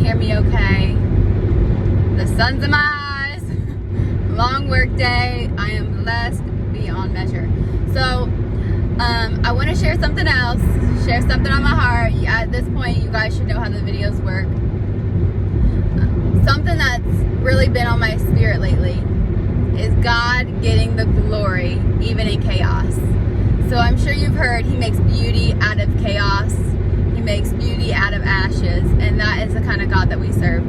hear me okay? The sun's in my eyes. Long work day. I am blessed beyond measure. So, I want to share something else. Share something on my heart. At this point, you guys should know how the videos work. Something that's really been on my spirit lately is God getting the glory even in chaos. So I'm sure you've heard He makes beauty out of chaos. He makes beauty out of ashes, and that is the kind of God that we serve.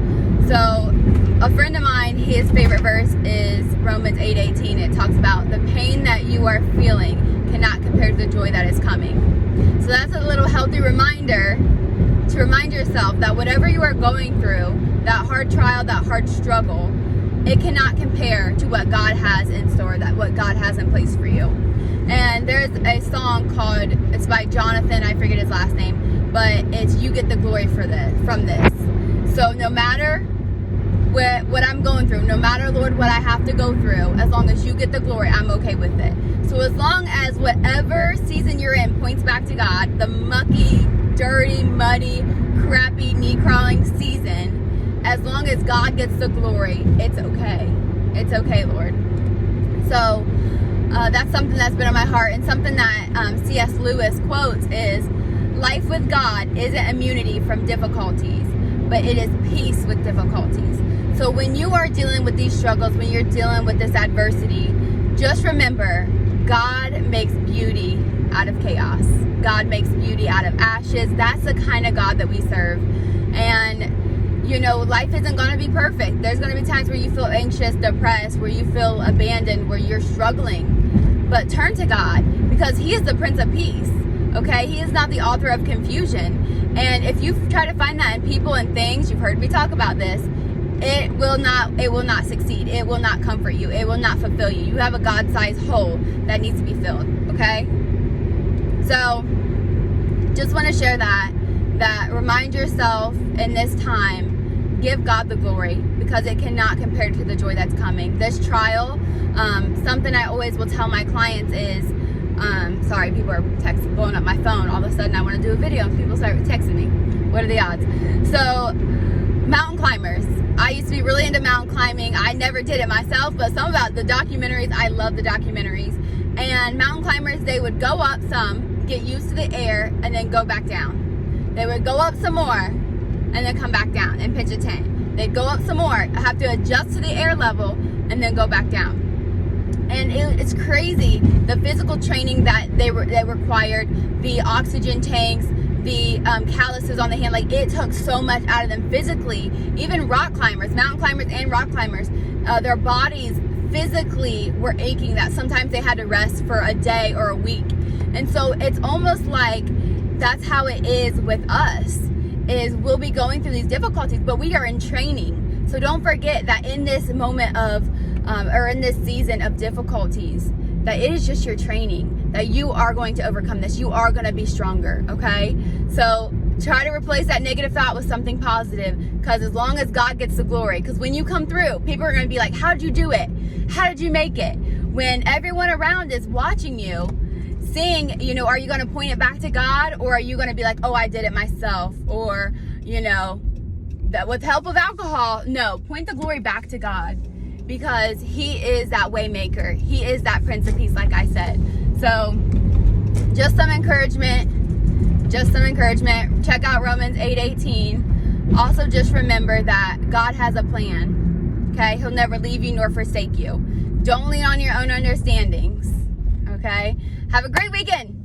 So a friend of mine, his favorite verse is Romans 8:18. It talks about the pain that you are feeling cannot compare to the joy that is coming. So that's a little healthy reminder to remind yourself that whatever you are going through, that hard trial, that hard struggle, it cannot compare to what God has in store, that what God has in place for you. And there's a song called, it's by Jonathan, I forget his last name, but it's You Get the Glory from this. So no matter what I'm going through, no matter, Lord, what I have to go through, as long as you get the glory, I'm okay with it. So as long as whatever season you're in points back to God, the mucky, dirty, muddy, crappy, knee-crawling season, as long as God gets the glory, it's okay. It's okay, Lord. So that's something that's been on my heart, and something that C.S. Lewis quotes is, life with God isn't immunity from difficulties, but it is peace with difficulties. So when you are dealing with these struggles, when you're dealing with this adversity, just remember, God makes beauty out of chaos. God makes beauty out of ashes. That's the kind of God that we serve. And you know, life isn't going to be perfect. There's going to be times where you feel anxious, depressed, where you feel abandoned, where you're struggling. But turn to God, because He is the Prince of Peace, okay? He is not the author of confusion. And if you try to find that in people and things, you've heard me talk about this, it will not succeed. It will not comfort you. It will not fulfill you. You have a God-sized hole that needs to be filled, okay? So, just want to share that remind yourself in this time, give God the glory, because it cannot compare to the joy that's coming. This trial, something I always will tell my clients is, sorry, people are blowing up my phone. All of a sudden I want to do a video and people start texting me. What are the odds? So, mountain climbers. I used to be really into mountain climbing. I never did it myself, but some about the documentaries, I love the documentaries. And mountain climbers, they would go up some, get used to the air, and then go back down. They would go up some more, and then come back down and pitch a tent. They'd go up some more, have to adjust to the air level, and then go back down. And it's crazy, the physical training that they required, the oxygen tanks, the calluses on the hand, like it took so much out of them physically. Even rock climbers, mountain climbers and rock climbers, their bodies physically were aching that sometimes they had to rest for a day or a week. And so it's almost like that's how it is with us, is we'll be going through these difficulties, but we are in training. So don't forget that in this moment of, or in this season of difficulties, that it is just your training, that you are going to overcome this. You are going to be stronger, okay? So try to replace that negative thought with something positive, because as long as God gets the glory, because when you come through, people are going to be like, how did you do it? How did you make it? When everyone around is watching you, seeing, you know, are you going to point it back to God, or are you going to be like, oh, I did it myself, or, you know, that with help of alcohol? No, point the glory back to God, because He is that way maker. He is that Prince of Peace, like I said. So just some encouragement. Check out Romans 8:18. Also, just remember that God has a plan, okay? He'll never leave you nor forsake you. Don't lean on your own understandings, okay? Have a great weekend.